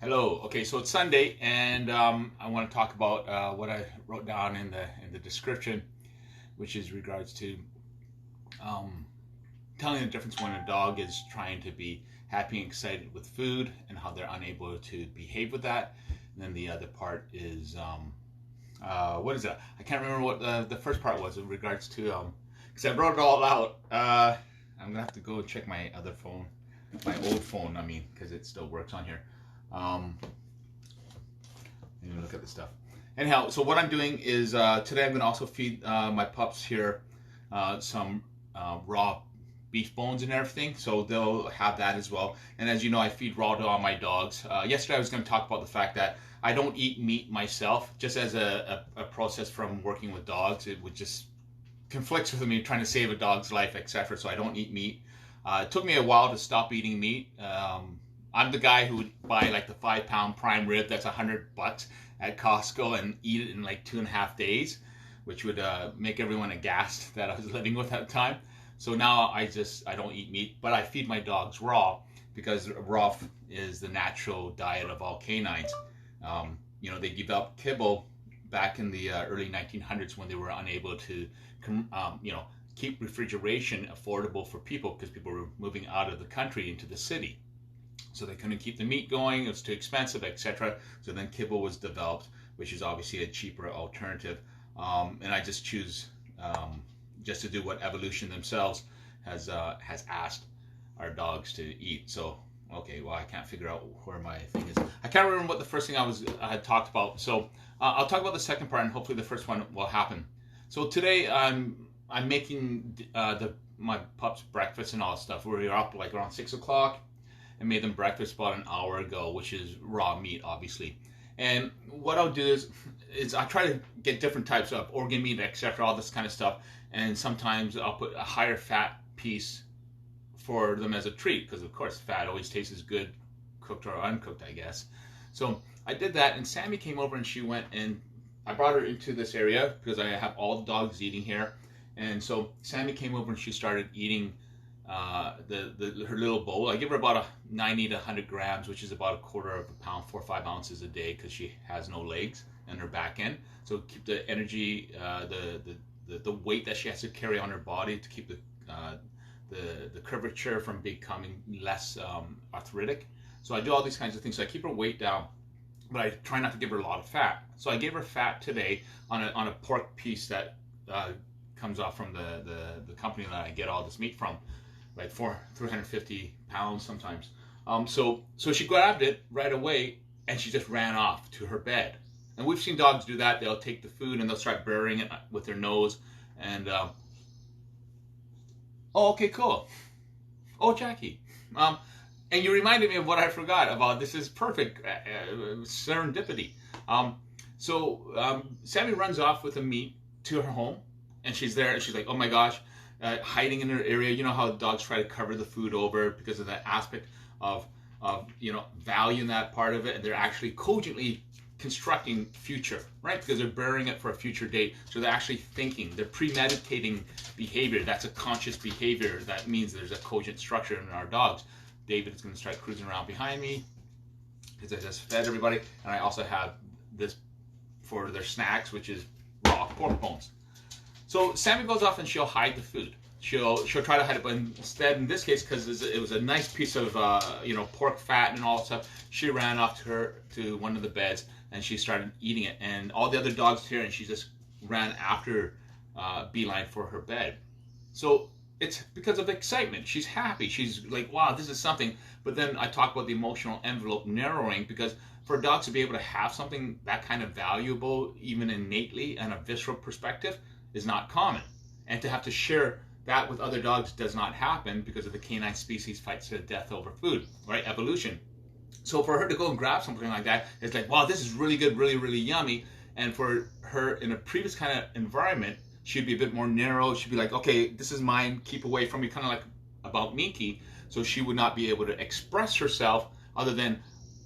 Hello. Okay, so it's Sunday, and I want to talk about what I wrote down in the description, which is regards to um, telling the difference when a dog is trying to be happy and excited with food, and how they're unable to behave with that. And then the other part is what is that? I can't remember what the first part was in regards to because I wrote it all out. I'm gonna have to go check my other phone, my old phone. I mean, because it still works on here. Um, look at this stuff. Anyhow, so what I'm doing is today I'm going to also feed my pups here some raw beef bones and everything, so they'll have that as well. And as you know, I feed raw to all my dogs. Yesterday I was going to talk about the fact that I don't eat meat myself, just as a process from working with dogs. It would just conflicts with me trying to save a dog's life, etc. So I don't eat meat. It took me a while to stop eating meat. I'm the guy who would buy like the 5-pound prime rib that's $100 at Costco and eat it in like 2.5 days, which would make everyone aghast that I was living with at the time. So now I don't eat meat, but I feed my dogs raw because raw is the natural diet of all canines. They developed kibble back in the early 1900s when they were unable to, keep refrigeration affordable for people because people were moving out of the country into the city. So they couldn't keep the meat going, it was too expensive, etc. So then kibble was developed, which is obviously a cheaper alternative. And I just choose just to do what evolution themselves has asked our dogs to eat. So, okay, well, I can't figure out where my thing is. I can't remember what the first thing I had talked about. So I'll talk about the second part, and hopefully the first one will happen. So today I'm making my pups breakfast and all that stuff. We were up like around 6 o'clock. I made them breakfast about an hour ago, which is raw meat, obviously. And what I'll do is I try to get different types of organ meat, etc., all this kind of stuff. And sometimes I'll put a higher fat piece for them as a treat, because of course fat always tastes as good cooked or uncooked, I guess. So I did that, and Sammy came over and she went, and I brought her into this area because I have all the dogs eating here. And so Sammy came over and she started eating her little bowl. I give her about 90 to 100 grams, which is about 1/4 pound, 4 or 5 ounces a day, because she has no legs and her back end. So keep the energy, the weight that she has to carry on her body to keep the curvature from becoming less arthritic. So I do all these kinds of things. So I keep her weight down, but I try not to give her a lot of fat. So I gave her fat today on a pork piece that comes off from the company that I get all this meat from. Right, 350 pounds sometimes. So she grabbed it right away and she just ran off to her bed. And we've seen dogs do that. They'll take the food and they'll start burying it with their nose. And oh, okay, cool. Oh, Jackie. And you reminded me of what I forgot about. This is perfect serendipity. Sammy runs off with the meat to her home, and she's there. And she's like, oh my gosh. Hiding in her area. You know how dogs try to cover the food over because of that aspect of value in that part of it, and they're actually cogently constructing future, right? Because they're burying it for a future date. So they're actually thinking, they're premeditating behavior. That's a conscious behavior. That means there's a cogent structure in our dogs. David is going to start cruising around behind me because I just fed everybody, and I also have this for their snacks, which is raw pork bones. So Sammy goes off and she'll hide the food. She'll try to hide it, but instead, in this case, because it was a nice piece of pork fat and all that stuff, she ran off to one of the beds and she started eating it. And all the other dogs here, and she just ran after beeline for her bed. So it's because of excitement. She's happy. She's like, wow, this is something. But then I talk about the emotional envelope narrowing, because for dogs to be able to have something that kind of valuable, even innately and a visceral perspective, is not common. And to have to share that with other dogs does not happen because of the canine species fights to the death over food, right? Evolution. So for her to go and grab something like that, it's like, wow, this is really good, really, really yummy. And for her in a previous kind of environment, she'd be a bit more narrow. She'd be like, okay, this is mine, keep away from me, kind of like about Minky. So she would not be able to express herself other than,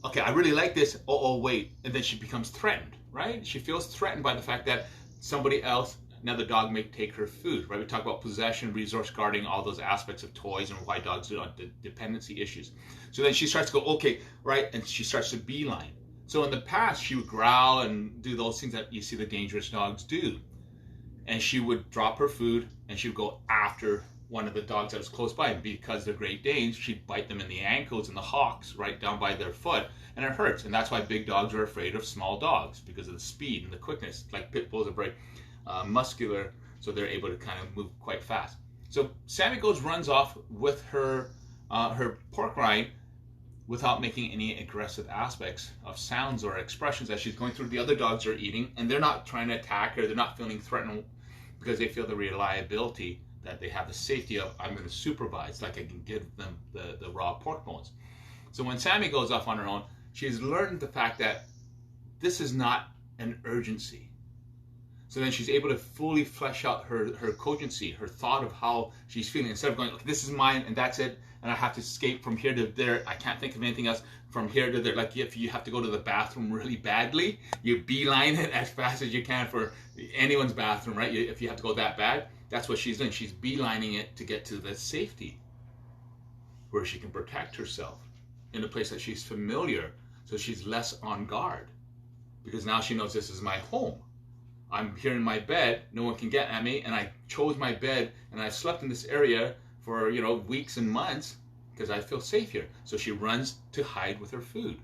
okay, I really like this, oh, wait. And then she becomes threatened, right? She feels threatened by the fact that somebody else another dog may take her food, right? We talk about possession, resource guarding, all those aspects of toys and why dogs do dependency issues. So then she starts to go, okay, right, and she starts to beeline. So in the past, she would growl and do those things that you see the dangerous dogs do. And she would drop her food and she would go after one of the dogs that was close by. And because they're Great Danes, she'd bite them in the ankles and the hocks right down by their foot. And it hurts. And that's why big dogs are afraid of small dogs, because of the speed and the quickness. Like pit bulls are very muscular, so they're able to kind of move quite fast. So Sammy runs off with her pork rind without making any aggressive aspects of sounds or expressions as she's going through. The other dogs are eating, and they're not trying to attack her. They're not feeling threatened because they feel the reliability that they have, the safety of, I'm going to supervise, like I can give them the raw pork bones. So when Sammy goes off on her own, she's learned the fact that this is not an urgency. So then she's able to fully flesh out her cogency, her thought of how she's feeling, instead of going, okay, this is mine and that's it, and I have to escape from here to there. I can't think of anything else from here to there. Like if you have to go to the bathroom really badly, you beeline it as fast as you can for anyone's bathroom, right? If you have to go that bad, that's what she's doing. She's beelining it to get to the safety where she can protect herself in a place that she's familiar, so she's less on guard, because now she knows this is my home. I'm here in my bed, no one can get at me, and I chose my bed, and I've slept in this area for, weeks and months because I feel safe here. So she runs to hide with her food.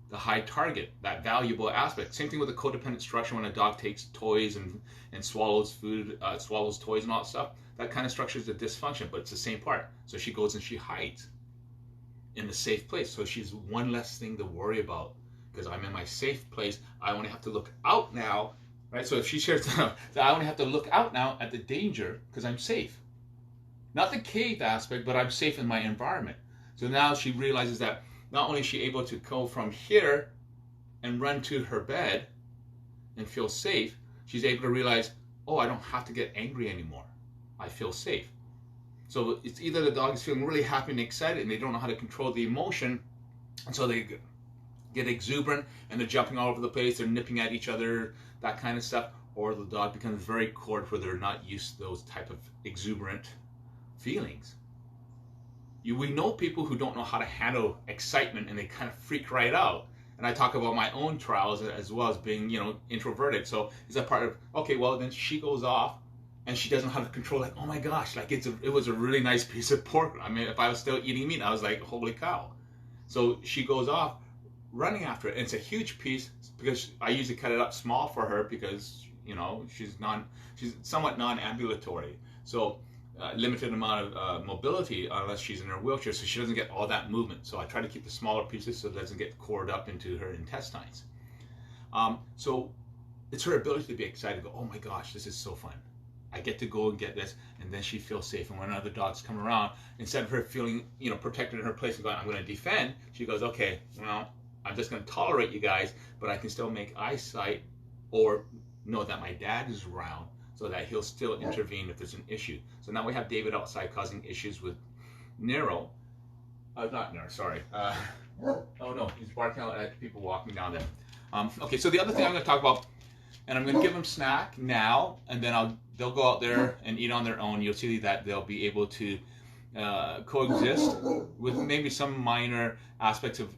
The high target, that valuable aspect. Same thing with the codependent structure when a dog takes toys and swallows food, swallows toys and all that stuff. That kind of structure is a dysfunction, but it's the same part. So she goes and she hides in the safe place. So she's one less thing to worry about because I'm in my safe place. I only have to look out now. Right, so if she shares that, I only have to look out now at the danger because I'm safe. Not the cave aspect, but I'm safe in my environment. So now she realizes that not only is she able to go from here and run to her bed and feel safe, she's able to realize, oh, I don't have to get angry anymore. I feel safe. So it's either the dog is feeling really happy and excited and they don't know how to control the emotion, and so they get exuberant and they're jumping all over the place, they're nipping at each other, that kind of stuff, or the dog becomes very cord where they're not used to those type of exuberant feelings. We know people who don't know how to handle excitement and they kind of freak right out. And I talk about my own trials as well as being, introverted. So is that part of, okay, well then she goes off and she doesn't know how to control, like, oh my gosh, like it was a really nice piece of pork. I mean, if I was still eating meat, I was like, holy cow. So she goes off running after it, and it's a huge piece because I usually cut it up small for her because she's somewhat non-ambulatory, so limited amount of mobility unless she's in her wheelchair, so she doesn't get all that movement. So I try to keep the smaller pieces so it doesn't get cored up into her intestines. So it's her ability to be excited, go, oh my gosh, this is so fun. I get to go and get this, and then she feels safe. And when other dogs come around, instead of her feeling protected in her place and going, I'm going to defend, she goes, okay, well, I'm just going to tolerate you guys, but I can still make eyesight or know that my dad is around so that he'll still intervene if there's an issue. So now we have David outside causing issues with Nero. Not Nero, sorry. Oh no, he's barking out at people walking down there. Okay, so the other thing I'm going to talk about, and I'm going to give them snack now, and then they'll go out there and eat on their own. You'll see that they'll be able to coexist with maybe some minor aspects of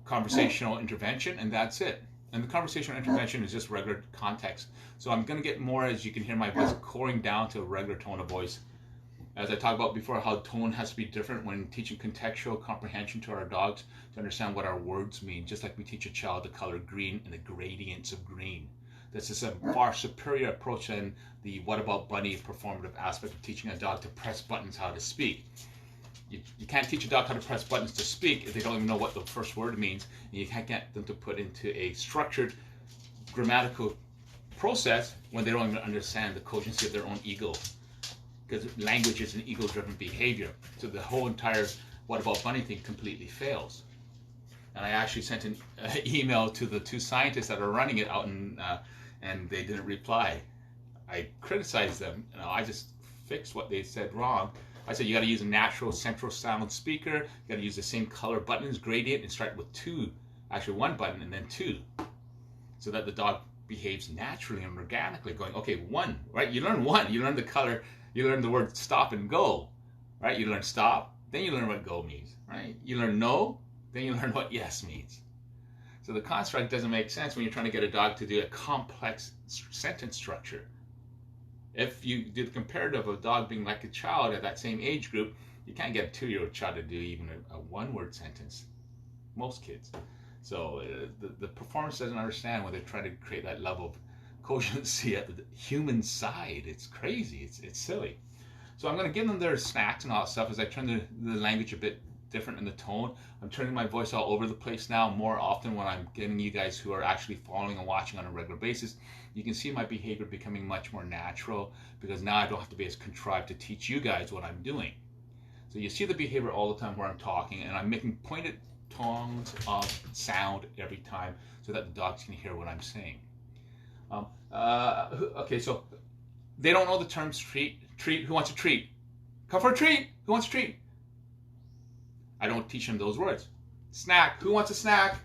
conversational intervention, and that's it. And the conversational intervention is just regular context. So I'm going to get more, as you can hear my voice, coring down to a regular tone of voice. As I talked about before, how tone has to be different when teaching contextual comprehension to our dogs to understand what our words mean, just like we teach a child the color green and the gradients of green. This is a far superior approach than the what about bunny performative aspect of teaching a dog to press buttons how to speak. You can't teach a dog how to press buttons to speak if they don't even know what the first word means, and you can't get them to put into a structured grammatical process when they don't even understand the cogency of their own ego, because language is an ego-driven behavior. So the whole entire what about bunny thing completely fails. And I actually sent an email to the two scientists that are running it out, and they didn't reply. I criticized them. I just fixed what they said wrong. I said, you got to use a natural central sound speaker. You got to use the same color buttons, gradient, and start with one button and then two, so that the dog behaves naturally and organically, going, okay, one, right? You learn one, you learn the color, you learn the word stop and go, right? You learn stop, then you learn what go means, right? You learn no, then you learn what yes means. So the construct doesn't make sense when you're trying to get a dog to do a complex sentence structure. If you do the comparative of a dog being like a child at that same age group, you can't get a 2-year-old child to do even a one-word sentence. Most kids. So the performance doesn't understand when they're trying to create that level of cogency at the human side. It's crazy. It's silly. So I'm going to give them their snacks and all that stuff as I turn the language a bit different in the tone. I'm turning my voice all over the place now more often when I'm getting you guys who are actually following and watching on a regular basis. You can see my behavior becoming much more natural because now I don't have to be as contrived to teach you guys what I'm doing. So you see the behavior all the time where I'm talking, and I'm making pointed tones of sound every time so that the dogs can hear what I'm saying. Okay, so they don't know the terms treat. Treat, who wants a treat? Come for a treat, who wants a treat? I don't teach them those words. Snack, who wants a snack?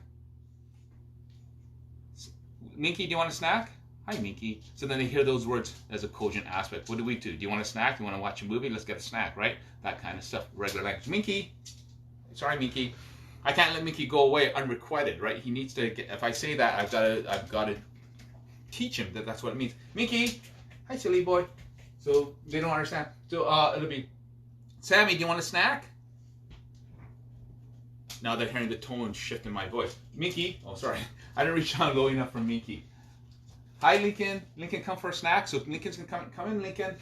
Minky, do you want a snack? Hi, Minky. So then they hear those words as a cogent aspect. What do? Do you want a snack? Do you want to watch a movie? Let's get a snack, right? That kind of stuff. Regular language. Minky. Sorry, Minky. I can't let Minky go away unrequited, right? He needs to get, if I say that, I've got to teach him that that's what it means. Minky. Hi, silly boy. So they don't understand. So it'll be, Sammy, do you want a snack? Now they're hearing the tone shift in my voice. Minky. Oh, sorry. I didn't reach down low enough for Minky. Hi, Lincoln. Lincoln, come for a snack. So Lincoln's going to come in, Lincoln.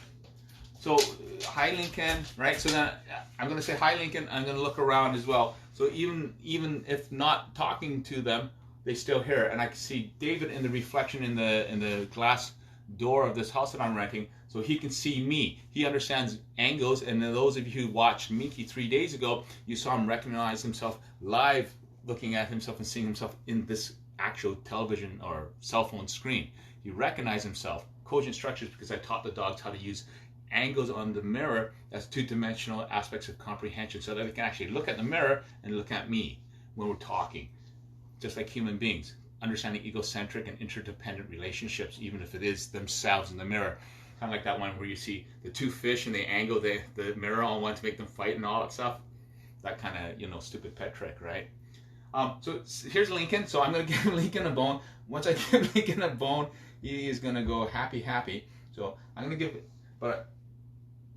So, hi, Lincoln, right? So then I'm going to say, hi, Lincoln. I'm going to look around as well. So even if not talking to them, they still hear it. And I can see David in the reflection in the glass door of this house that I'm renting. So he can see me. He understands angles. And then those of you who watched Minky 3 days ago, you saw him recognize himself live, looking at himself and seeing himself in this actual television or cell phone screen. He recognized himself. Cogent structures, because I taught the dogs how to use angles on the mirror as two-dimensional aspects of comprehension so that they can actually look at the mirror and look at me when we're talking. Just like human beings, understanding egocentric and interdependent relationships, even if it is themselves in the mirror. Kind of like that one where you see the two fish and they angle the mirror on one to make them fight and all that stuff. That kind of, stupid pet trick, right? So here's Lincoln. So I'm going to give Lincoln a bone. Once I give Lincoln a bone, he is going to go happy, happy. So I'm going to give it, but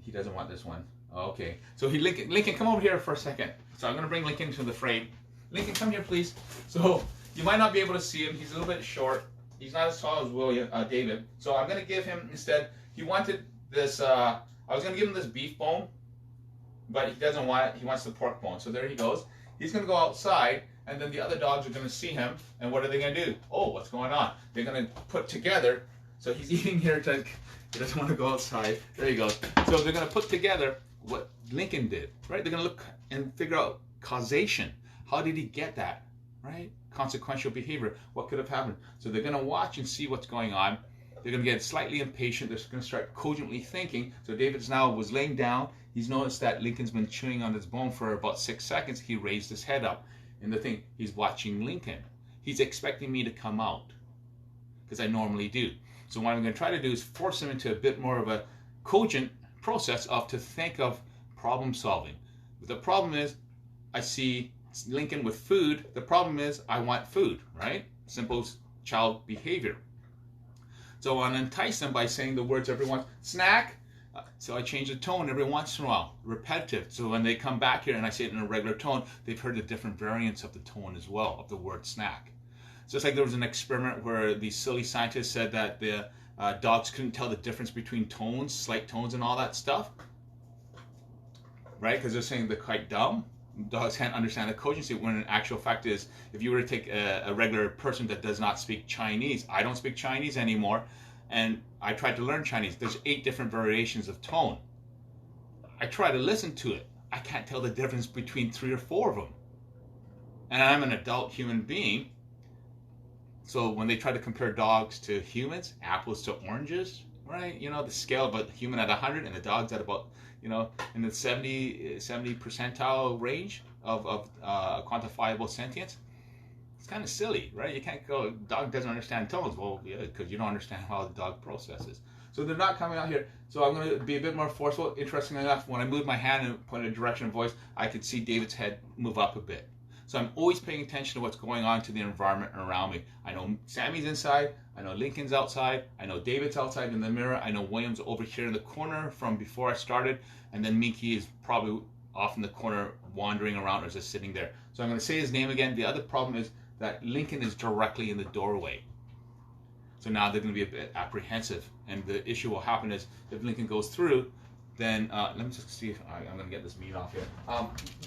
he doesn't want this one. Okay. So Lincoln, come over here for a second. So I'm going to bring Lincoln to the frame. Lincoln, come here, please. So you might not be able to see him. He's a little bit short. He's not as tall as David. So I'm going to give him instead. He wanted this. I was going to give him this beef bone, but he doesn't want it. He wants the pork bone. So there he goes. He's going to go outside, and then the other dogs are going to see him. And what are they going to do? Oh, what's going on? They're going to put together. So he's eating here. He doesn't want to go outside. There he goes. So they're going to put together what Lincoln did, right? They're going to look and figure out causation. How did he get that, right? Consequential behavior. What could have happened? So they're going to watch and see what's going on. They're going to get slightly impatient. They're going to start cogently thinking. So David's now was laying down. He's noticed that Lincoln's been chewing on his bone for about 6 seconds. He raised his head up. And the thing, he's watching Lincoln. He's expecting me to come out, because I normally do. So what I'm going to try to do is force him into a bit more of a cogent process to think of problem solving. But the problem is, I see Lincoln with food. The problem is, I want food, right? Simple child behavior. So I want to entice them by saying the words every once, snack. So I change the tone every once in a while, repetitive. So when they come back here and I say it in a regular tone, they've heard the different variants of the tone as well, of the word snack. So it's like there was an experiment where these silly scientists said that the dogs couldn't tell the difference between tones, slight tones and all that stuff, right? Because they're saying they're quite dumb. Dogs can't understand the cogency, when in actual fact is, if you were to take a regular person that does not speak Chinese, I don't speak Chinese anymore, and I tried to learn Chinese. There's 8 different variations of tone. I try to listen to it. I can't tell the difference between 3 or 4 of them. And I'm an adult human being. So when they try to compare dogs to humans, apples to oranges, right? The scale of a human at 100 and the dog's at about, in the 70 percentile range of quantifiable sentience. It's kind of silly, right? You can't go, dog doesn't understand tones. Well, yeah, because you don't understand how the dog processes. So they're not coming out here. So I'm going to be a bit more forceful. Interestingly enough, when I move my hand and point in a direction of voice, I could see David's head move up a bit. So I'm always paying attention to what's going on to the environment around me. I know Sammy's inside. I know Lincoln's outside. I know David's outside in the mirror. I know William's over here in the corner from before I started. And then Minky is probably off in the corner wandering around or just sitting there. So I'm going to say his name again. The other problem is that Lincoln is directly in the doorway. So now they're going to be a bit apprehensive. And the issue will happen is if Lincoln goes through, then let me just see if I'm going to get this meat off here.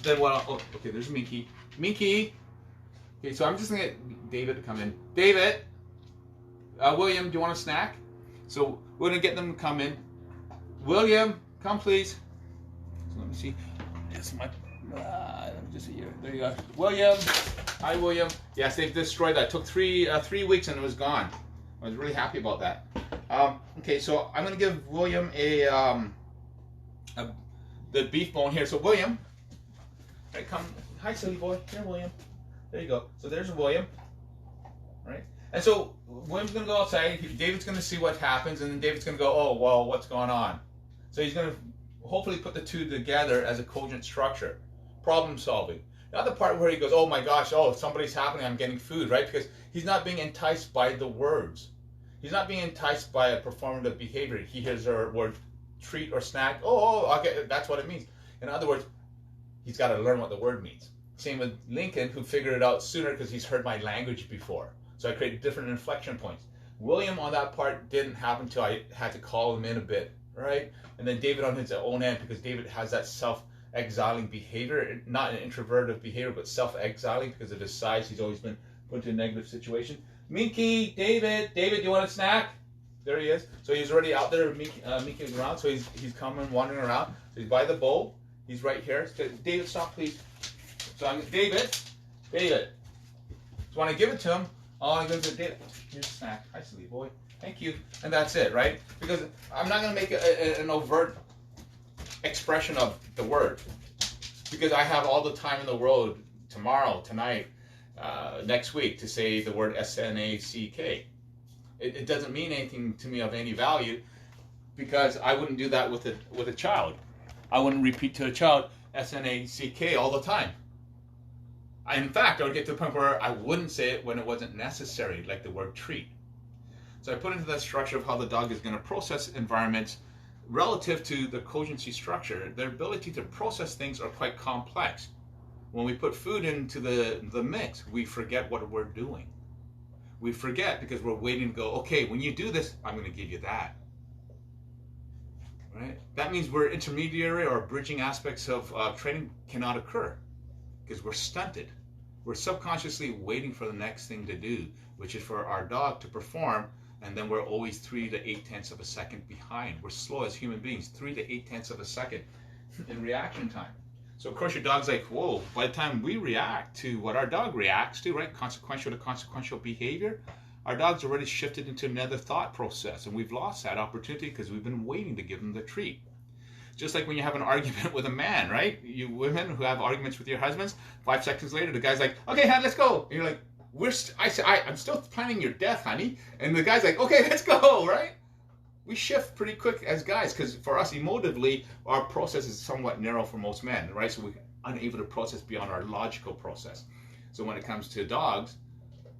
Then what? Okay, there's Minky. Minky. Okay, so I'm just going to get David to come in. David. William, do you want a snack? So we're going to get them to come in. William, come please. So let me see. That's my. Let me just see here. There you go. William. Hi, William. Yes, they've destroyed that. It took 3 weeks and it was gone. I was really happy about that. Okay, so I'm going to give William the beef bone here. So William, right, come. Hi, silly boy. Here, William. There you go. So there's William. Right? And so William's going to go outside. David's going to see what happens, and then David's going to go, oh, well, what's going on? So he's going to hopefully put the two together as a cogent structure. Problem solving. Not the part where he goes, oh my gosh, oh, somebody's happening, I'm getting food, right? Because he's not being enticed by the words. He's not being enticed by a performative behavior. He hears the word treat or snack. Oh, okay, that's what it means. In other words, he's got to learn what the word means. Same with Lincoln, who figured it out sooner because he's heard my language before. So I created different inflection points. William on that part didn't happen until I had to call him in a bit, right? And then David on his own end, because David has that self-exiling behavior, not an introverted behavior, but self-exiling because of his size. He's always been put into a negative situation. Minky, David, do you want a snack? There he is. So he's already out there. Minky's around, so he's coming, wandering around. So he's by the bowl. He's right here. David, stop, please. So I'm David. So when I give it to him, all I'm going to do, David, here's a snack. Hi, silly boy. Thank you. And that's it, right? Because I'm not going to make an overt expression of the word. Because I have all the time in the world tomorrow, tonight, next week to say the word S-N-A-C-K. It doesn't mean anything to me of any value because I wouldn't do that with a child. I wouldn't repeat to a child S-N-A-C-K all the time. In fact, I would get to the point where I wouldn't say it when it wasn't necessary, like the word treat. So I put into that structure of how the dog is going to process environments relative to the cogency structure. Their ability to process things are quite complex. When we put food into the mix, we forget what we're doing. We forget because we're waiting to go, okay, when you do this, I'm going to give you that. Right? That means we're intermediary or bridging aspects of training cannot occur because we're stunted. We're subconsciously waiting for the next thing to do, which is for our dog to perform, and then we're always 3 to 8/10 of a second behind. We're slow as human beings, 3 to 8/10 of a second in reaction time. So of course your dog's like, whoa, by the time we react to what our dog reacts to, right, consequential to consequential behavior, our dog's already shifted into another thought process, and we've lost that opportunity because we've been waiting to give them the treat. Just like when you have an argument with a man, right? You women who have arguments with your husbands, 5 seconds later, the guy's like, okay, hon, let's go. And you're like, I'm still planning your death, honey. And the guy's like, okay, let's go, right? We shift pretty quick as guys because for us, emotively, our process is somewhat narrow for most men, right? So we're unable to process beyond our logical process. So when it comes to dogs,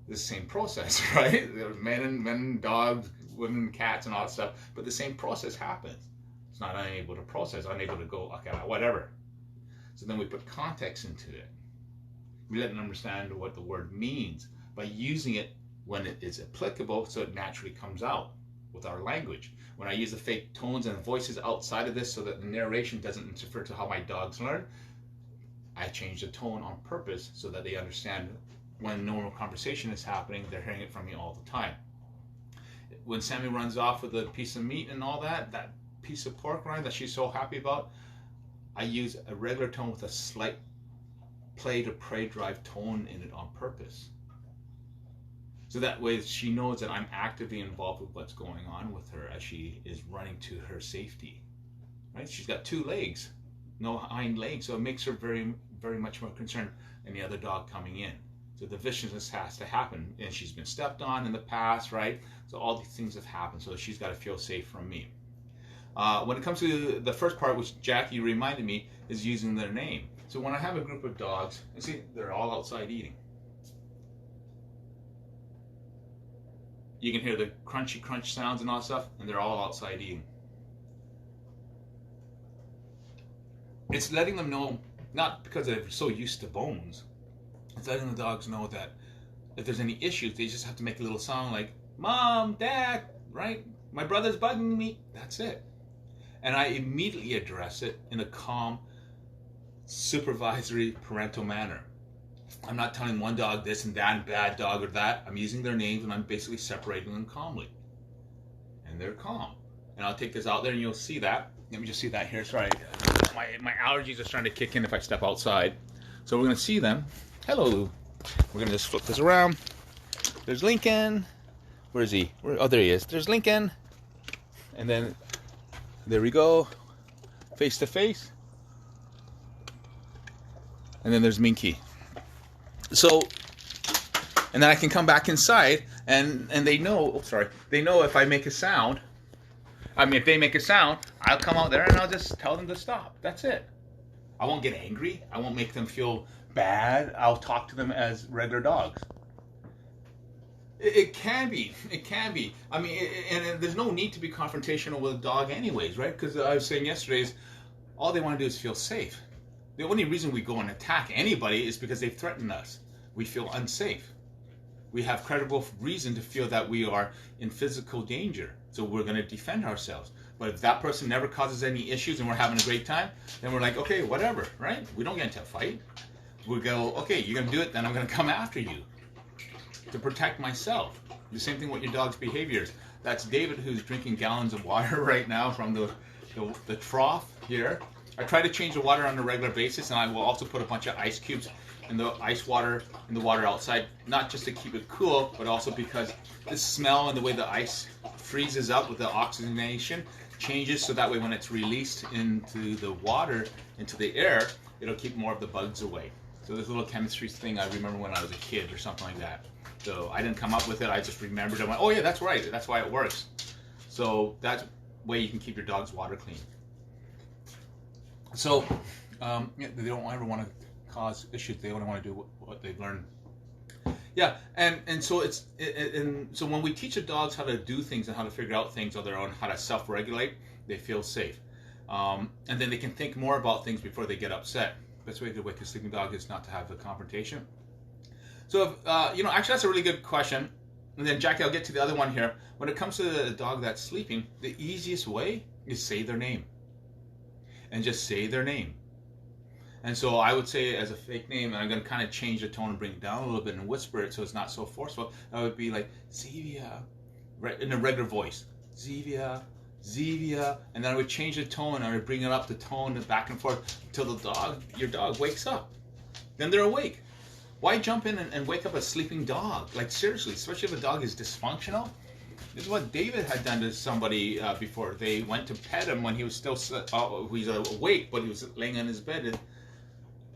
the same process, right? Men, dogs, women, cats, and all that stuff. But the same process happens. It's not unable to process, unable to go, okay, whatever. So then we put context into it. We let them understand what the word means by using it when it is applicable so it naturally comes out with our language. When I use the fake tones and voices outside of this so that the narration doesn't interfere to how my dogs learn, I change the tone on purpose so that they understand when normal conversation is happening, they're hearing it from me all the time. When Sammy runs off with a piece of meat and all that piece of pork rind that she's so happy about, I use a regular tone with a slight play to prey drive tone in it on purpose. So that way she knows that I'm actively involved with what's going on with her as she is running to her safety. Right? She's got 2 legs, no hind legs, so it makes her very, very much more concerned than the other dog coming in. So the viciousness has to happen, and she's been stepped on in the past, right? So all these things have happened, so she's got to feel safe from me. When it comes to the first part, which Jackie reminded me, is using their name. So when I have a group of dogs, and see, they're all outside eating. You can hear the crunchy crunch sounds and all that stuff, and they're all outside eating. It's letting them know, not because they're so used to bones, it's letting the dogs know that if there's any issues, they just have to make a little sound like, Mom, Dad, right? My brother's bugging me. That's it. And I immediately address it in a calm, supervisory, parental manner. I'm not telling one dog this and that and bad dog or that. I'm using their names and I'm basically separating them calmly. And they're calm. And I'll take this out there and you'll see that. Let me just see that here. Sorry. My allergies are starting to kick in if I step outside. So we're going to see them. Hello. We're going to just flip this around. There's Lincoln. Where is he? Oh, there he is. There's Lincoln. And then, there we go. Face to face. And then there's Minky. So, and then I can come back inside and they know, they know if I make a sound, if they make a sound, I'll come out there and I'll just tell them to stop. That's it. I won't get angry. I won't make them feel bad. I'll talk to them as regular dogs. It can be. And there's no need to be confrontational with a dog anyways, right? Because I was saying yesterday is all they want to do is feel safe. The only reason we go and attack anybody is because they've threatened us. We feel unsafe. We have credible reason to feel that we are in physical danger. So we're going to defend ourselves. But if that person never causes any issues and we're having a great time, then we're like, okay, whatever, right? We don't get into a fight. We go, okay, you're going to do it, then I'm going to come after you to protect myself. The same thing with your dog's behaviors. That's David, who's drinking gallons of water right now from the trough here. I try to change the water on a regular basis, and I will also put a bunch of ice cubes in the ice water in the water outside, not just to keep it cool, but also because the smell and the way the ice freezes up with the oxygenation changes, so that way when it's released into the water, into the air, it'll keep more of the bugs away. So there's a little chemistry thing I remember when I was a kid or something like that. So I didn't come up with it, I just remembered it. I went, oh yeah, that's right, that's why it works. So that's the way you can keep your dog's water clean. So they don't ever want to cause issues. They only want to do what they've learned. Yeah, and so so when we teach the dogs how to do things and how to figure out things on their own, how to self-regulate, they feel safe, and then they can think more about things before they get upset. Best way to wake a sleeping dog is not to have a confrontation. So actually that's a really good question. And then Jackie, I'll get to the other one here. When it comes to the dog that's sleeping, the easiest way is say their name. And just say their name. And so I would say as a fake name, and I'm going to kind of change the tone and bring it down a little bit and whisper it so it's not so forceful. I would be like, Zevia, right, in a regular voice. Zevia, Zevia. And then I would change the tone. I would bring it up the tone and back and forth until your dog wakes up. Then they're awake. Why jump in and wake up a sleeping dog? Like seriously, especially if a dog is dysfunctional. This is what David had done to somebody before. They went to pet him when he was still he's awake, but he was laying on his bed. And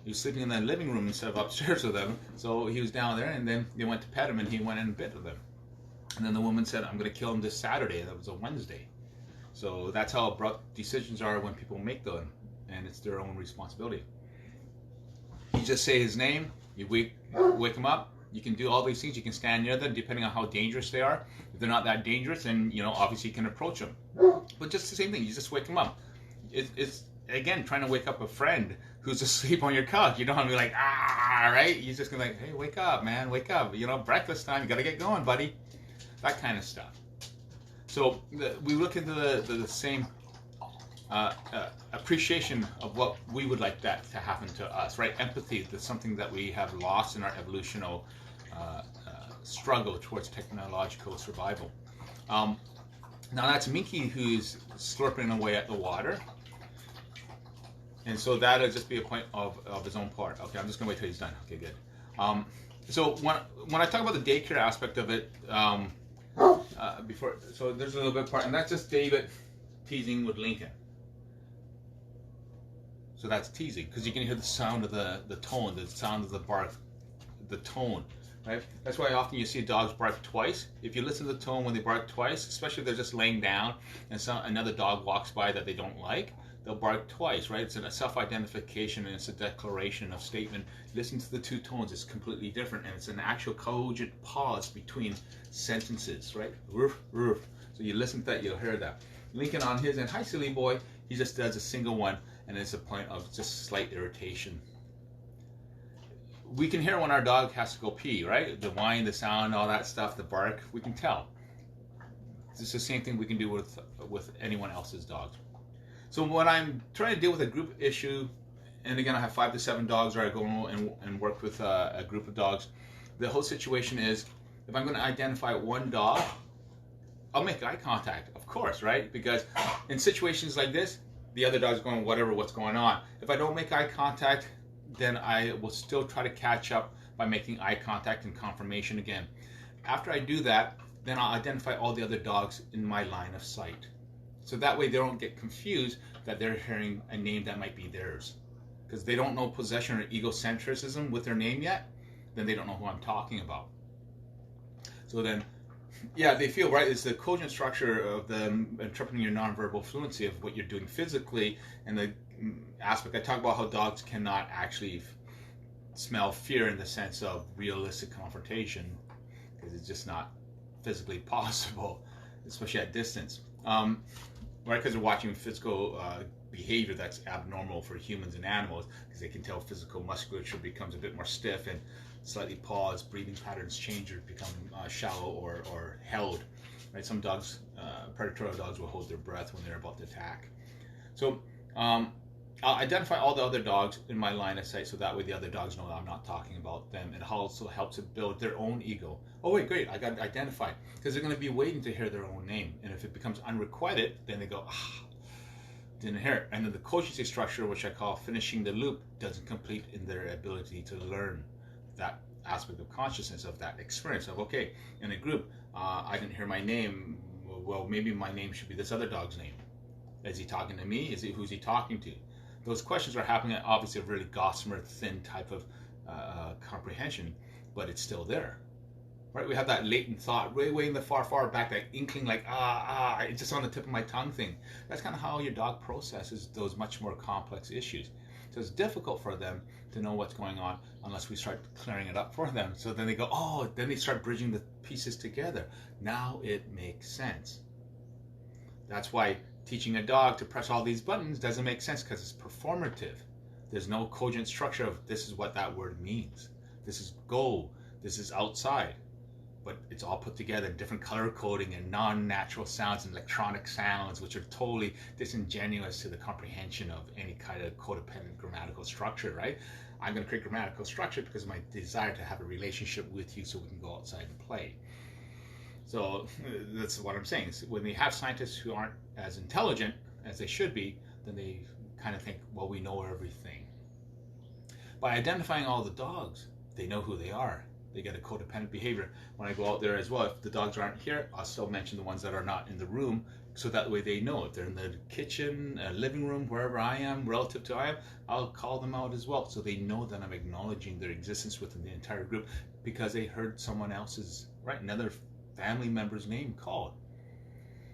he was sleeping in the living room instead of upstairs with them. So he was down there, and then they went to pet him, and he went in and bed with them. And then the woman said, I'm going to kill him this Saturday. That was a Wednesday. So that's how abrupt decisions are when people make them, and it's their own responsibility. You just say his name, you wake him up. You can do all these things. You can stand near them depending on how dangerous they are. If they're not that dangerous, then obviously you can approach them. But just the same thing. You just wake them up. It's again trying to wake up a friend who's asleep on your couch. You don't want to be like right. You just gonna like, hey, wake up, man, wake up. Breakfast time. You gotta get going, buddy. That kind of stuff. So we look into the same appreciation of what we would like that to happen to us, right? Empathy. That's something that we have lost in our evolutional struggle towards technological survival. Now that's Minky who's slurping away at the water. And so that'll just be a point of his own part. Okay, I'm just gonna wait till he's done. Okay, good. So when I talk about the daycare aspect of it, so there's a little bit of part, and that's just David teasing with Lincoln. So that's teasing, because you can hear the sound of the tone, the sound of the bark, the tone, right? That's why often you see dogs bark twice. If you listen to the tone when they bark twice, especially if they're just laying down and another dog walks by that they don't like, they'll bark twice, right? It's a self-identification and it's a declaration of statement. Listen to the two tones, it's completely different, and it's an actual cogent pause between sentences, right? Roof, roof. So you listen to that, you'll hear that. Lincoln on his end, hi silly boy, he just does a single one, and it's a point of just slight irritation. We can hear when our dog has to go pee, right? The whine, the sound, all that stuff, the bark, we can tell. It's the same thing we can do with anyone else's dogs. So when I'm trying to deal with a group issue, and again I have 5 to 7 dogs, or I go and work with a group of dogs, the whole situation is, if I'm going to identify one dog, I'll make eye contact, of course, right? Because in situations like this, the other dog's going, what's going on. If I don't make eye contact, then I will still try to catch up by making eye contact and confirmation again. After I do that, then I'll identify all the other dogs in my line of sight. So that way they don't get confused that they're hearing a name that might be theirs. Because they don't know possession or egocentrism with their name yet, then they don't know who I'm talking about. So then, yeah, they feel, right, it's the cogent structure of the interpreting your nonverbal fluency of what you're doing physically, and the aspect I talk about how dogs cannot actually smell fear in the sense of realistic confrontation, because it's just not physically possible, especially at distance. Right, because they're watching physical behavior that's abnormal for humans and animals, because they can tell physical musculature becomes a bit more stiff and slightly pause, breathing patterns change or become shallow or held. Right, some dogs, predatory dogs, will hold their breath when they're about to attack. So I'll identify all the other dogs in my line of sight, so that way the other dogs know that I'm not talking about them. It also helps it build their own ego. Oh wait, great, I got it identified, because they're going to be waiting to hear their own name, and if it becomes unrequited, then they go, didn't hear it. And then the cogency structure, which I call finishing the loop, doesn't complete in their ability to learn that aspect of consciousness, of that experience of, okay, in a group, I didn't hear my name, well, maybe my name should be this other dog's name. Is he talking to me? Who's he talking to? Those questions are happening at obviously a really gossamer thin type of comprehension, but it's still there, right? We have that latent thought way in the far back, that inkling, like it's just on the tip of my tongue thing. That's kind of how your dog processes those much more complex issues. So it's difficult for them to know what's going on unless we start clearing it up for them. So then they go, then they start bridging the pieces together. Now it makes sense. That's why teaching a dog to press all these buttons doesn't make sense, because it's performative. There's no cogent structure of this is what that word means. This is go, this is outside. But it's all put together in different color coding and non-natural sounds and electronic sounds, which are totally disingenuous to the comprehension of any kind of codependent grammatical structure, right? I'm going to create grammatical structure because of my desire to have a relationship with you so we can go outside and play. So that's what I'm saying. When we have scientists who aren't as intelligent as they should be, then they kind of think, well, we know everything. By identifying all the dogs, they know who they are. They get a codependent behavior. When I go out there as well, if the dogs aren't here, I'll still mention the ones that are not in the room, so that way they know. If they're in the kitchen, living room, wherever I am, relative to I am, I'll call them out as well, so they know that I'm acknowledging their existence within the entire group, because they heard someone else's, right, another family member's name called.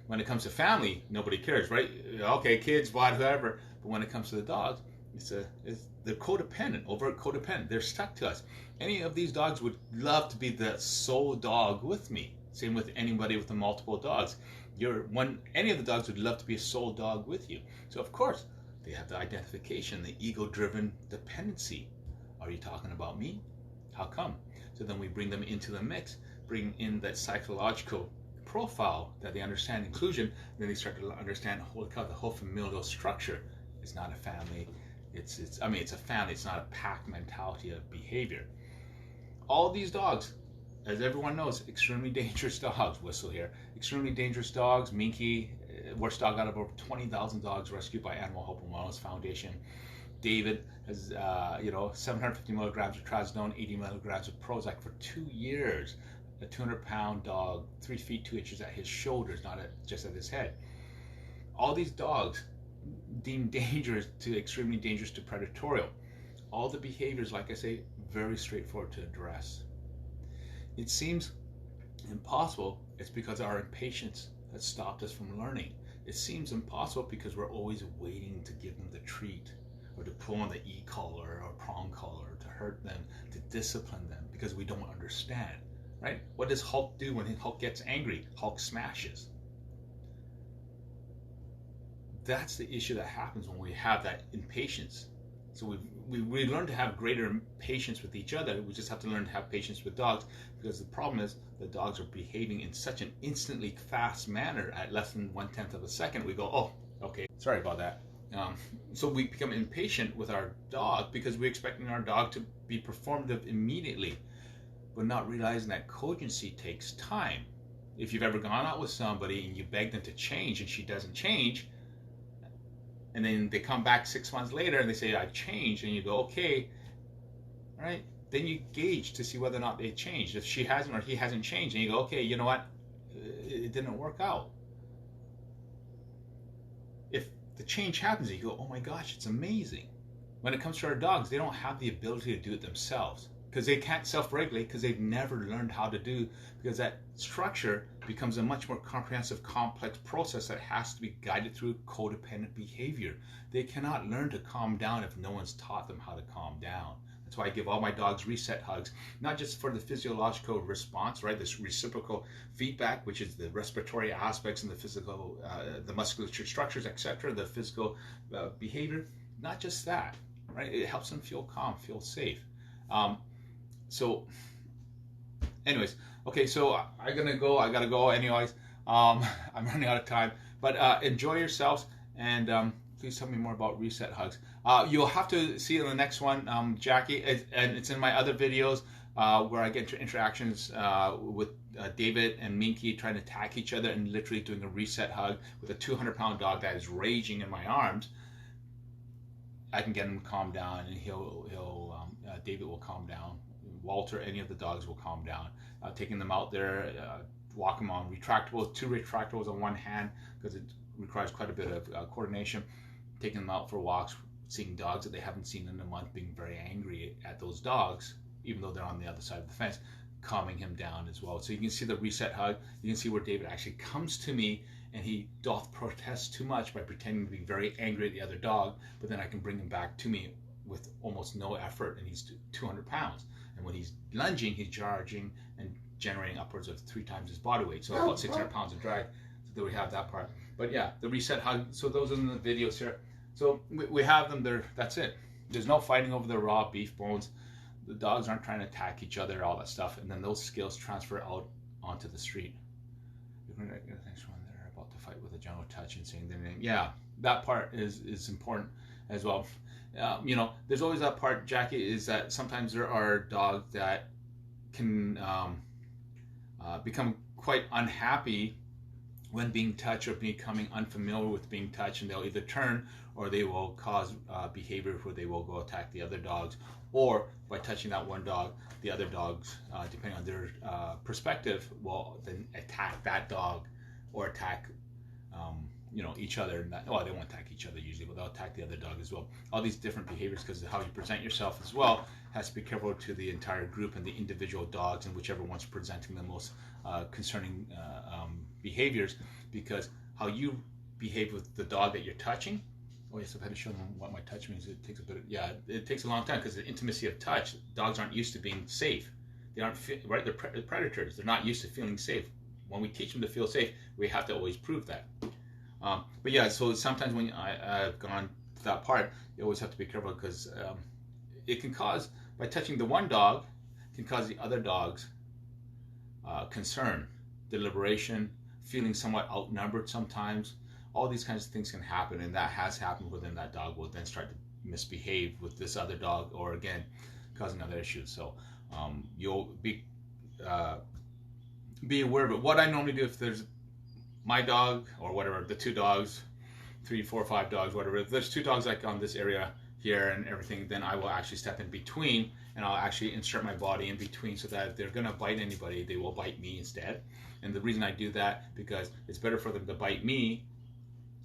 When it comes to family, nobody cares, right? Okay, kids, whatever. But when it comes to the dogs, they're codependent, overt codependent. They're stuck to us. Any of these dogs would love to be the sole dog with me. Same with anybody with the multiple dogs. Any of the dogs would love to be a sole dog with you. So of course, they have the identification, the ego-driven dependency. Are you talking about me? How come? So then we bring them into the mix, bring in that psychological profile that they understand inclusion, then they start to understand, holy cow, the whole familial structure is not a family. It's a family. It's not a pack mentality of behavior. All these dogs, as everyone knows, extremely dangerous dogs. Whistle here. Extremely dangerous dogs. Minky, worst dog out of over 20,000 dogs rescued by Animal Hope and Wellness Foundation. David has, 750 milligrams of trazodone, 80 milligrams of Prozac for 2 years. A 200-pound dog, 3 feet 2 inches at his shoulders, not just at his head. All these dogs deemed dangerous to extremely dangerous to predatorial. All the behaviors, like I say, very straightforward to address. It seems impossible. It's because our impatience has stopped us from learning. It seems impossible because we're always waiting to give them the treat, or to pull on the e-collar or prong collar, to hurt them, to discipline them, because we don't understand, right? What does Hulk do when Hulk gets angry? Hulk smashes. That's the issue that happens when we have that impatience. So we learn to have greater patience with each other. We just have to learn to have patience with dogs, because the problem is the dogs are behaving in such an instantly fast manner at less than 1/10 of a second. We go, oh, okay, sorry about that. So we become impatient with our dog because we're expecting our dog to be performative immediately, but not realizing that cogency takes time. If you've ever gone out with somebody and you beg them to change and she doesn't change, and then they come back 6 months later and they say, I've changed, and you go, okay, all right, then you gauge to see whether or not they changed. If she hasn't or he hasn't changed, and you go, okay, you know what, it didn't work out. If the change happens, you go, oh my gosh, it's amazing. When it comes to our dogs, they don't have the ability to do it themselves, because they can't self-regulate, because they've never learned how to do, because that structure becomes a much more comprehensive, complex process that has to be guided through codependent behavior. They cannot learn to calm down if no one's taught them how to calm down. That's why I give all my dogs reset hugs, not just for the physiological response, right? This reciprocal feedback, which is the respiratory aspects and the physical, the musculature structures, etc., the physical behavior. Not just that, right? It helps them feel calm, feel safe. So anyways, okay, so I gotta go anyways. I'm running out of time, but enjoy yourselves, and please tell me more about reset hugs. You'll have to see it in the next one, Jackie, and it's in my other videos where I get into interactions with David and Minky trying to attack each other and literally doing a reset hug with a 200-pound dog that is raging in my arms. I can get him to calm down, and David will calm down. Walter, any of the dogs will calm down. Taking them out there, walk them on retractables, 2 retractables on one hand, because it requires quite a bit of coordination. Taking them out for walks, seeing dogs that they haven't seen in a month, being very angry at those dogs, even though they're on the other side of the fence, calming him down as well. So you can see the reset hug. You can see where David actually comes to me, and he doth protest too much by pretending to be very angry at the other dog, but then I can bring him back to me with almost no effort, and he's 200 pounds. And when he's lunging, he's charging and generating upwards of 3 times his body weight. So about 600 pounds of drag. So there we have that part. But yeah, the reset hug. So those are the videos here. So we have them there. That's it. There's no fighting over the raw beef bones. The dogs aren't trying to attack each other, all that stuff. And then those skills transfer out onto the street. You're going to get the next one. They're about to fight with a gentle touch and saying their name. Yeah, that part is important as well. You know, there's always that part, Jackie, is that sometimes there are dogs that can become quite unhappy when being touched or becoming unfamiliar with being touched, and they'll either turn or they will cause behavior where they will go attack the other dogs, or by touching that one dog, the other dogs, depending on their perspective, will then attack that dog or attack you know, each other. Well, they won't attack each other usually, but they'll attack the other dog as well. All these different behaviors, because of how you present yourself as well, has to be careful to the entire group and the individual dogs, and whichever one's presenting the most concerning behaviors, because how you behave with the dog that you're touching. Oh yes, I've had to show them what my touch means. It takes a bit of, yeah, it takes a long time, because the intimacy of touch, dogs aren't used to being safe. They aren't, right? They're predators. They're not used to feeling safe. When we teach them to feel safe, we have to always prove that. But yeah, so sometimes when I've gone to that part, you always have to be careful, because it can cause, by touching the one dog, can cause the other dogs concern, deliberation, feeling somewhat outnumbered sometimes. All these kinds of things can happen, and that has happened within that dog will then start to misbehave with this other dog, or again, causing other issues. So you'll be aware of it. What I normally do, if there's my dog or whatever, the 2 dogs, 3, 4, 5 dogs, whatever, if there's 2 dogs like on this area here and everything, then I will actually step in between, and I'll actually insert my body in between, so that if they're going to bite anybody, they will bite me instead. And the reason I do that, because it's better for them to bite me,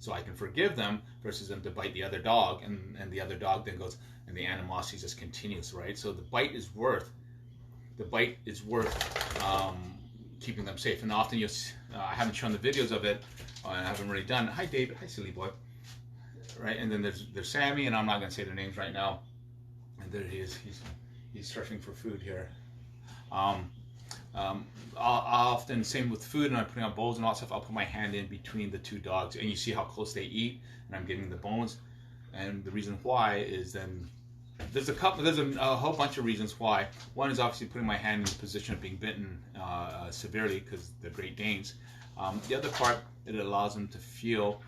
so I can forgive them versus them to bite the other dog, and the other dog then goes, and the animosity just continues, right? So the bite is worth keeping them safe. And often I haven't shown the videos of it, I haven't really done. Hi David, hi silly boy, right? And then there's Sammy, and I'm not going to say their names right now. And there he is. He's searching for food here. I'll often, same with food, and I'm putting on bowls and all that stuff, I'll put my hand in between the two dogs, and you see how close they eat, and I'm getting the bones. And the reason why is then there's a whole bunch of reasons why. One is obviously putting my hand in the position of being bitten severely, because they're Great Danes. The other part, it allows them to feel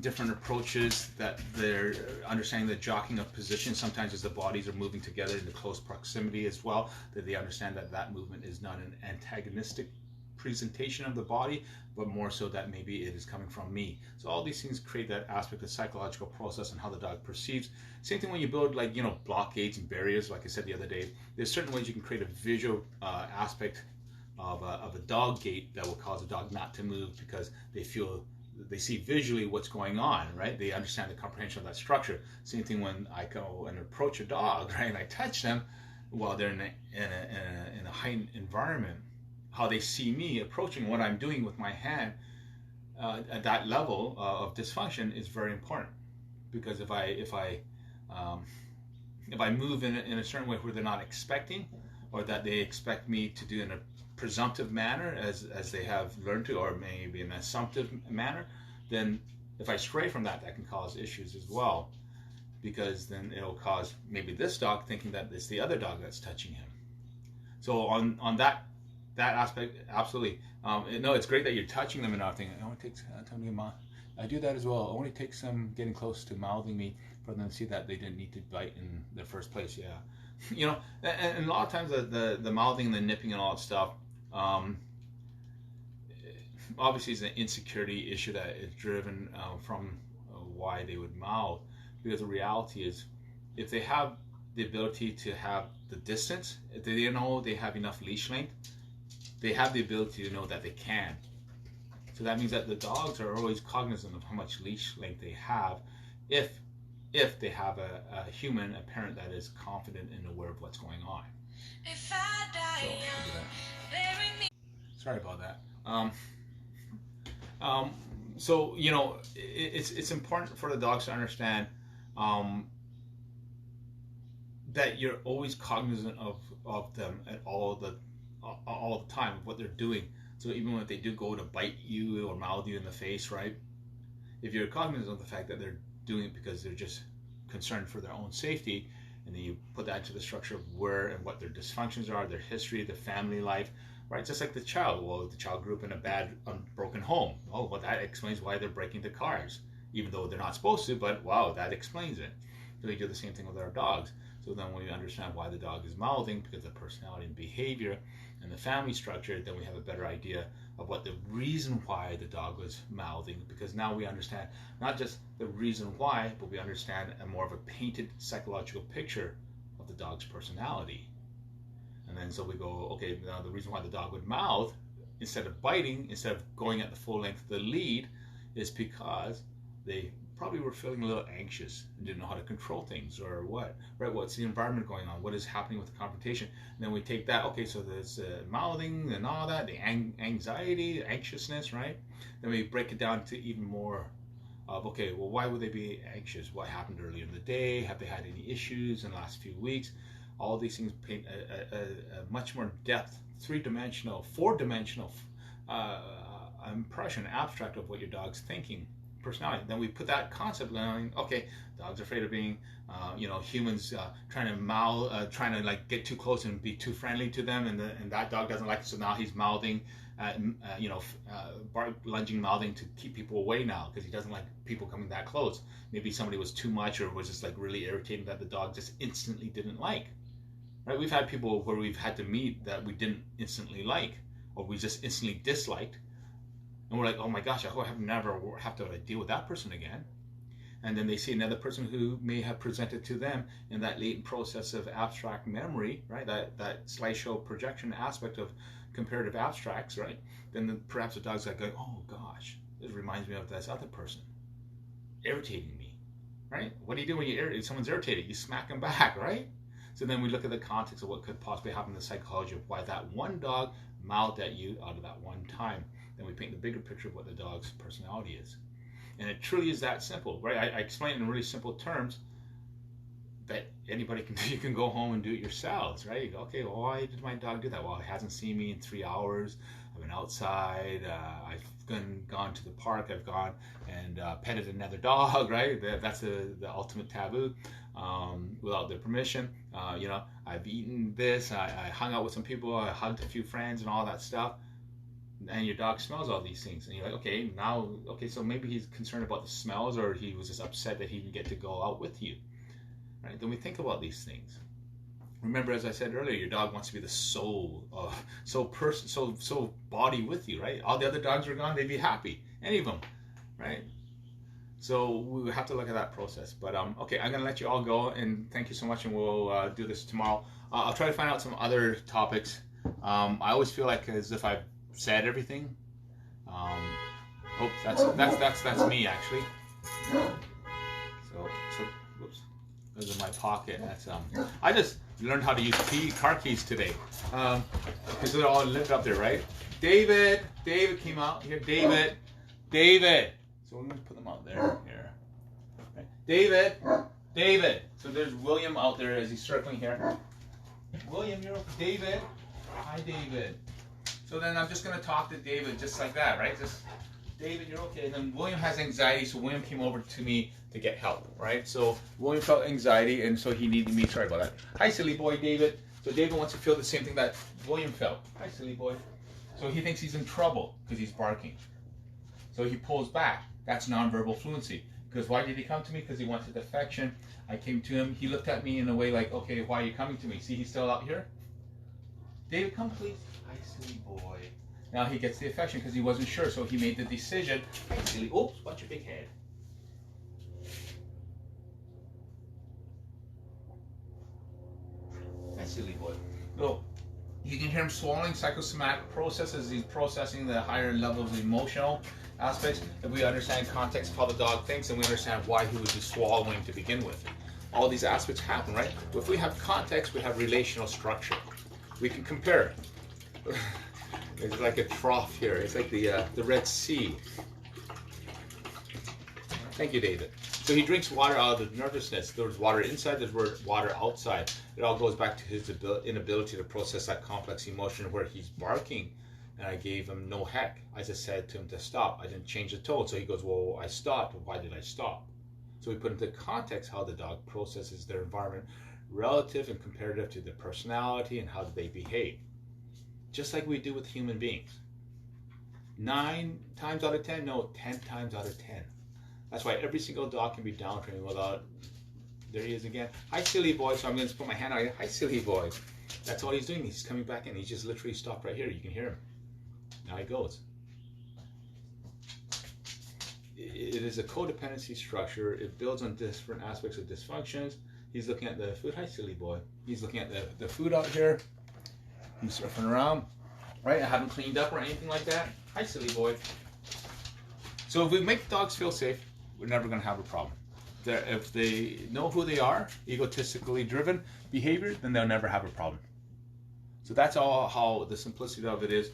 different approaches, that they're understanding the jockeying of position. Sometimes as the bodies are moving together in the close proximity as well, that they understand that movement is not an antagonistic presentation of the body, but more so that maybe it is coming from me. So all these things create that aspect of psychological process and how the dog perceives. Same thing when you build, like, blockades and barriers. Like I said the other day, there's certain ways you can create a visual aspect of a dog gate that will cause a dog not to move, because they see visually what's going on, right? They understand the comprehension of that structure. Same thing when I go and approach a dog, right, and I touch them while they're in a heightened environment. How they see me approaching what I'm doing with my hand at that level of dysfunction is very important, because if I move in a certain way where they're not expecting, or that they expect me to do in a presumptive manner as they have learned to, or maybe an assumptive manner, then if I stray from that can cause issues as well, because then it'll cause maybe this dog thinking that it's the other dog that's touching him. So on that aspect, absolutely. No, it's great that you're touching them and everything. It only takes time to get I do that as well. It only takes them getting close to mouthing me for them to see that they didn't need to bite in the first place. Yeah, and a lot of times the mouthing and the nipping and all that stuff, obviously is an insecurity issue that is driven from why they would mouth. Because the reality is, if they have the ability to have the distance, if they know they have enough leash length, they have the ability to know that they can. So that means that the dogs are always cognizant of how much leash length they have, if they have a human, a parent that is confident and aware of what's going on. If I die young, sorry about that. So it's important for the dogs to understand that you're always cognizant of them at all the time, of what they're doing. So even when they do go to bite you or mouth you in the face, right? If you're cognizant of the fact that they're doing it because they're just concerned for their own safety, and then you put that into the structure of where and what their dysfunctions are, their history, their family life, right? Just like the child. Well, the child grew up in a bad, unbroken home. Oh, well, that explains why they're breaking the cars, even though they're not supposed to, but wow, that explains it. So we do the same thing with our dogs. So then when we understand why the dog is mouthing, because of personality and behavior and the family structure, then we have a better idea of what the reason why the dog was mouthing, because now we understand not just the reason why, but we understand a more of a painted psychological picture of the dog's personality. And then so we go, okay, now the reason why the dog would mouth instead of biting, instead of going at the full length of the lead, is because they probably were feeling a little anxious and didn't know how to control things, or what, right? What's the environment going on? What is happening with the confrontation? And then we take that, okay, so there's mouthing and all that, the anxiety, anxiousness, right? Then we break it down to even more of, okay, well, why would they be anxious? What happened earlier in the day? Have they had any issues in the last few weeks? All these things paint a much more depth, three-dimensional, four-dimensional impression, abstract of what your dog's thinking, personality. Then we put that concept line, okay, dog's afraid of being, humans trying to like get too close and be too friendly to them, and that dog doesn't like it, so now he's mouthing, lunging, mouthing to keep people away now, because he doesn't like people coming that close. Maybe somebody was too much, or was just like really irritating that the dog just instantly didn't like. Right? We've had people where we've had to meet that we didn't instantly like, or we just instantly disliked, and we're like, oh my gosh, I hope I never have to deal with that person again. And then they see another person who may have presented to them in that latent process of abstract memory, right? That slideshow projection aspect of comparative abstracts, right? Then perhaps the dog's like, oh gosh, this reminds me of this other person. irritating me, right? What do you do when someone's irritated? You smack them back, right? So then we look at the context of what could possibly happen in the psychology of why that one dog mouthed at you out of that one time. Then we paint the bigger picture of what the dog's personality is. And it truly is that simple, right? I explain it in really simple terms that anybody can do. You can go home and do it yourselves, right? You go, okay, well, why did my dog do that? Well, he hasn't seen me in 3 hours. I've been outside. I've gone to the park. I've gone and petted another dog, right? That's the ultimate taboo without their permission. I've eaten this. I hung out with some people. I hugged a few friends and all that stuff. And your dog smells all these things. And you're like, okay, so maybe he's concerned about the smells, or he was just upset that he didn't get to go out with you. Right? Then we think about these things. Remember, as I said earlier, your dog wants to be the soul, soul body with you, right? All the other dogs are gone, they'd be happy. Any of them, right? So we have to look at that process. But okay, I'm gonna let you all go, and thank you so much, and we'll do this tomorrow. I'll try to find out some other topics. I always feel like as if I've said everything. That's me actually. So whoops. Those in my pocket. That's I just learned how to use car keys today because they're all linked up there, right? David came out here. David. So we're gonna put them out there here. Right. David. So there's William out there as he's circling here. William, you're David. Hi, David. So then I'm just gonna talk to David just like that, right? Just David, you're okay. And then William has anxiety, so William came over to me to get help, right? So William felt anxiety, and so he needed me. Sorry about that. Hi, silly boy, David. So David wants to feel the same thing that William felt. Hi, silly boy. So he thinks he's in trouble because he's barking. So he pulls back. That's nonverbal fluency. Because why did he come to me? Because he wanted affection. I came to him. He looked at me in a way like, okay, why are you coming to me? See, he's still out here. David, come please. Hi, silly boy. Now he gets the affection because he wasn't sure, so he made the decision. Hi, silly. Oops, watch your big head. Hi, silly boy. So you can hear him swallowing psychosomatic processes. He's processing the higher levels of emotional aspects. If we understand context of how the dog thinks, and we understand why he was just swallowing to begin with. All these aspects happen, right? If we have context, we have relational structure. We can compare. It's like a trough here. It's like the Red Sea. Thank you, David. So he drinks water out of the nervousness. There's water inside, there's water outside. It all goes back to his inability to process that complex emotion where he's barking. And I gave him no heck. I just said to him to stop. I didn't change the tone. So he goes, well, I stopped. Why did I stop? So we put into context how the dog processes their environment relative and comparative to their personality and how do they behave. Just like we do with human beings. 9 times out of 10? No, 10 times out of 10. That's why every single dog can be downtrained without... There he is again. Hi, silly boy. So I'm going to put my hand out here. Hi, silly boy. That's all he's doing. He's coming back in. He just literally stopped right here. You can hear him. Now he goes. It is a codependency structure. It builds on different aspects of dysfunctions. He's looking at the food. Hi, silly boy. He's looking at the food out here. He's surfing around. Right? I haven't cleaned up or anything like that. Hi, silly boy. So if we make dogs feel safe, we're never going to have a problem. If they know who they are, egotistically driven behavior, then they'll never have a problem. So that's all how the simplicity of it is.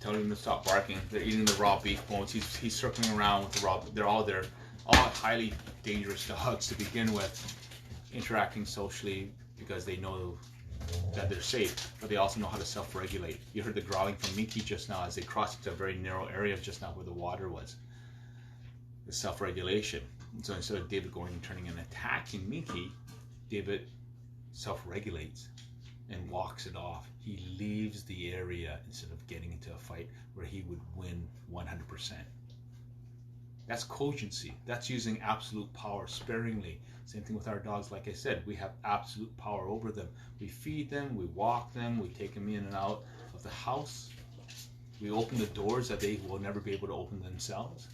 Telling them to stop barking. They're eating the raw beef bones. He's circling around with the raw. They're all highly dangerous dogs to begin with, interacting socially because they know that they're safe, but they also know how to self-regulate. You heard the growling from Minky just now as they crossed into a very narrow area just now where the water was. The self-regulation. So instead of David going and turning and attacking Minky, David self-regulates and walks it off. He leaves the area instead of getting into a fight where he would win 100%. That's cogency. That's using absolute power sparingly. Same thing with our dogs. Like I said, we have absolute power over them. We feed them, we walk them, we take them in and out of the house. We open the doors that they will never be able to open themselves.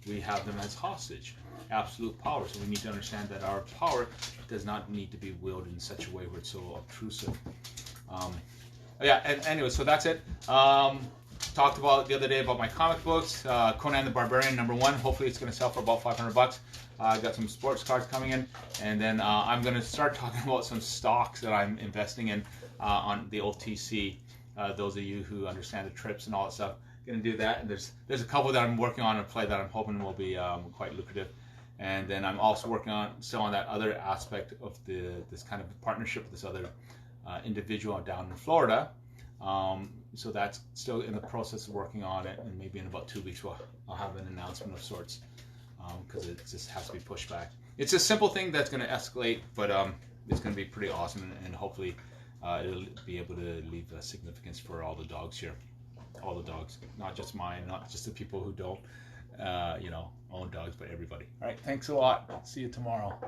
We have them as hostage. Absolute power. So we need to understand that our power does not need to be wielded in such a way where it's so obtrusive. Yeah, and anyway, so that's it. Talked about the other day about my comic books. Conan the Barbarian #1. Hopefully it's going to sell for about $500. I got some sports cards coming in, and then I'm going to start talking about some stocks that I'm investing in on the OTC. Those of you who understand the trips and all that stuff, going to do that. And there's a couple that I'm working on a play that I'm hoping will be quite lucrative. And then I'm also working on still on that other aspect of this kind of partnership with this other individual down in Florida. So that's still in the process of working on it, and maybe in about 2 weeks I'll have an announcement of sorts, because it just has to be pushed back. It's a simple thing that's going to escalate, but it's going to be pretty awesome, and hopefully it'll be able to leave a significance for all the dogs here. All the dogs, not just mine, not just the people who don't own dogs, but everybody. All right, thanks a lot. See you tomorrow.